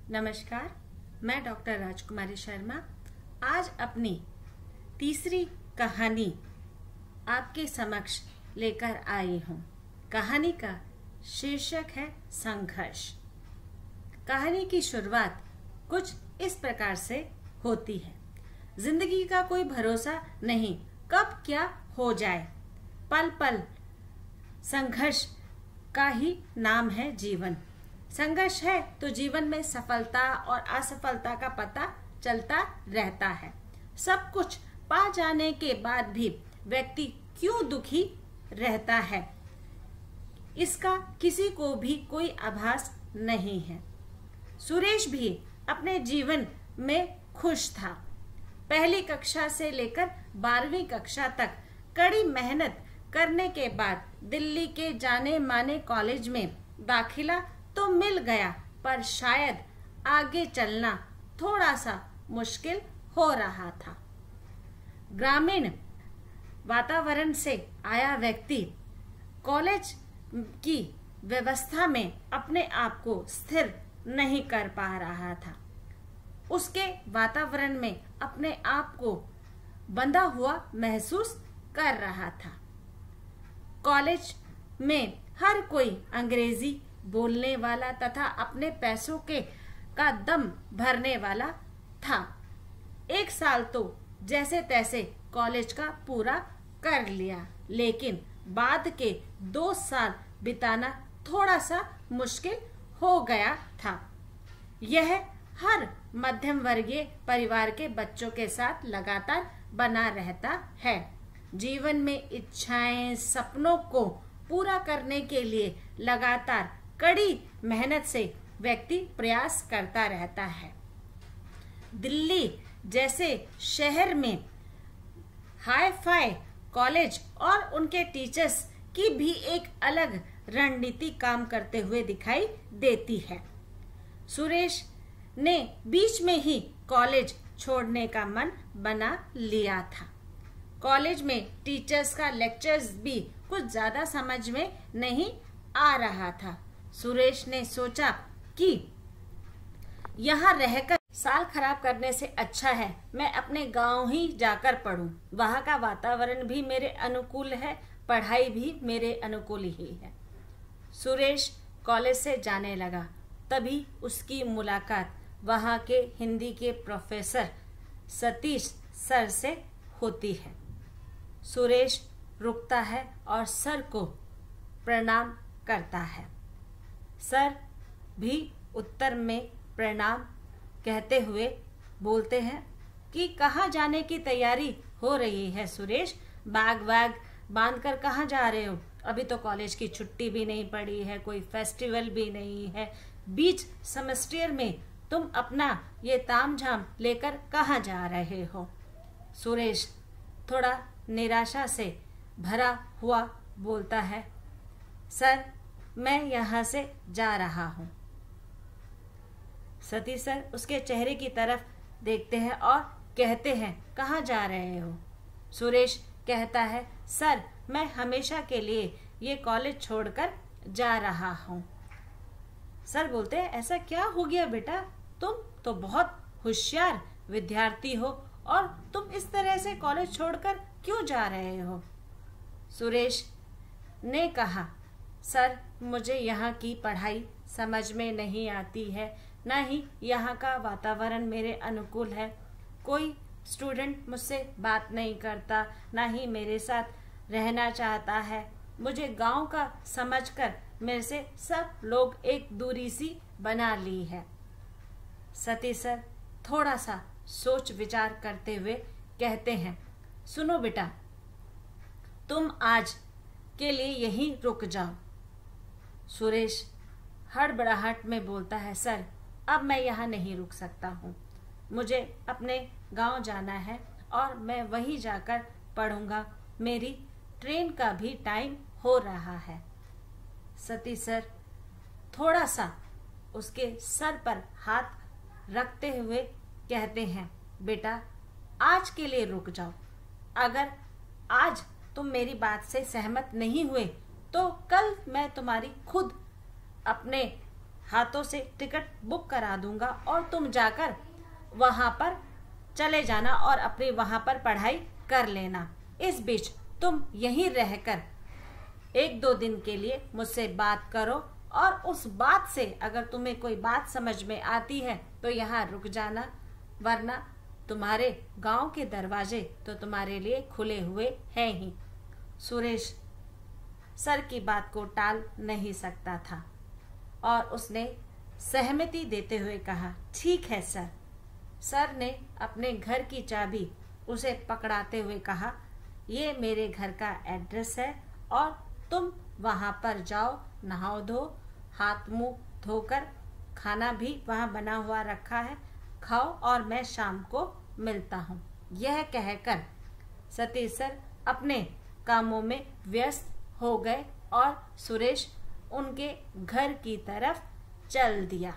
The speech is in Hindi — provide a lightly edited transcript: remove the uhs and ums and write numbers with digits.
नमस्कार, मैं डॉक्टर राजकुमारी शर्मा आज अपनी तीसरी कहानी आपके समक्ष लेकर आई हूँ। कहानी का शीर्षक है संघर्ष। कहानी की शुरुआत कुछ इस प्रकार से होती है। जिंदगी का कोई भरोसा नहीं, कब क्या हो जाए। पल पल संघर्ष का ही नाम है जीवन। संघर्ष है तो जीवन में सफलता और असफलता का पता चलता रहता है। सब कुछ पा जाने के बाद भी व्यक्ति क्यों दुखी रहता है, इसका किसी को भी कोई आभास नहीं है। सुरेश भी अपने जीवन में खुश था। पहली कक्षा से लेकर 12वीं कक्षा तक कड़ी मेहनत करने के बाद दिल्ली के जाने माने कॉलेज में दाखिला तो मिल गया, पर शायद आगे चलना थोड़ा सा मुश्किल हो रहा था। ग्रामीण वातावरण से आया व्यक्ति कॉलेज की व्यवस्था में अपने आप को स्थिर नहीं कर पा रहा था। उसके वातावरण में अपने आप को बंधा हुआ महसूस कर रहा था। कॉलेज में हर कोई अंग्रेजी बोलने वाला तथा अपने पैसों का दम भरने वाला था। एक साल तो जैसे तैसे कॉलेज का पूरा कर लिया, लेकिन बाद के 2 साल बिताना थोड़ा सा मुश्किल हो गया था। यह हर मध्यम वर्गीय परिवार के बच्चों के साथ लगातार बना रहता है। जीवन में इच्छाएं, सपनों को पूरा करने के लिए लगातार कड़ी मेहनत से व्यक्ति प्रयास करता रहता है। दिल्ली जैसे शहर में हाई फाई कॉलेज और उनके टीचर्स की भी एक अलग रणनीति काम करते हुए दिखाई देती है। सुरेश ने बीच में ही कॉलेज छोड़ने का मन बना लिया था। कॉलेज में टीचर्स का लेक्चर्स भी कुछ ज्यादा समझ में नहीं आ रहा था। सुरेश ने सोचा कि यहाँ रहकर साल खराब करने से अच्छा है मैं अपने गांव ही जाकर पढूं। वहाँ का वातावरण भी मेरे अनुकूल है, पढ़ाई भी मेरे अनुकूल ही है। सुरेश कॉलेज से जाने लगा। तभी उसकी मुलाकात वहाँ के हिंदी के प्रोफेसर सतीश सर से होती है। सुरेश रुकता है और सर को प्रणाम करता है। सर भी उत्तर में प्रणाम कहते हुए बोलते हैं कि कहाँ जाने की तैयारी हो रही है सुरेश? बैग वैग बांध कर कहाँ जा रहे हो? अभी तो कॉलेज की छुट्टी भी नहीं पड़ी है, कोई फेस्टिवल भी नहीं है। बीच सेमेस्टर में तुम अपना ये तामझाम लेकर कहाँ जा रहे हो? सुरेश थोड़ा निराशा से भरा हुआ बोलता है, सर मैं यहाँ से जा रहा हूँ। सतीश सर उसके चेहरे की तरफ देखते हैं और कहते हैं, कहाँ जा रहे हो? सुरेश कहता है, सर मैं हमेशा के लिए ये कॉलेज छोड़कर जा रहा हूँ। सर बोलते हैं, ऐसा क्या हो गया बेटा? तुम तो बहुत होशियार विद्यार्थी हो और तुम इस तरह से कॉलेज छोड़कर क्यों जा रहे हो? सुरेश ने कहा, सर मुझे यहाँ की पढ़ाई समझ में नहीं आती है, ना ही यहाँ का वातावरण मेरे अनुकूल है। कोई स्टूडेंट मुझसे बात नहीं करता, ना ही मेरे साथ रहना चाहता है। मुझे गांव का समझकर मेरे से सब लोग एक दूरी सी बना ली है। सतीश सर थोड़ा सा सोच विचार करते हुए कहते हैं, सुनो बेटा, तुम आज के लिए यहीं रुक जाओ। सुरेश हड़बड़ाहट में बोलता है, सर अब मैं यहाँ नहीं रुक सकता हूँ। मुझे अपने गांव जाना है और मैं वहीं जाकर पढ़ूंगा। मेरी ट्रेन का भी टाइम हो रहा है। सतीश सर थोड़ा सा उसके सर पर हाथ रखते हुए कहते हैं, बेटा आज के लिए रुक जाओ। अगर आज तुम मेरी बात से सहमत नहीं हुए तो कल मैं तुम्हारी खुद अपने हाथों से टिकट बुक करा दूंगा और तुम जाकर वहां पर चले जाना और अपनी वहां पर पढ़ाई कर लेना। इस बीच तुम यहीं रहकर 1-2 दिन के लिए मुझसे बात करो और उस बात से अगर तुम्हें कोई बात समझ में आती है तो यहाँ रुक जाना, वरना तुम्हारे गांव के दरवाजे तो तुम्हारे लिए खुले हुए हैं ही। सुरेश सर की बात को टाल नहीं सकता था और उसने सहमति देते हुए कहा, ठीक है सर। सर ने अपने घर की चाबी उसे पकड़ाते हुए कहा, ये मेरे घर का एड्रेस है और तुम वहां पर जाओ, नहाओ धो, हाथ मुंह धोकर, खाना भी वहां बना हुआ रखा है, खाओ और मैं शाम को मिलता हूँ। यह कहकर सतीश सर अपने कामों में व्यस्त हो गए और सुरेश उनके घर की तरफ चल दिया।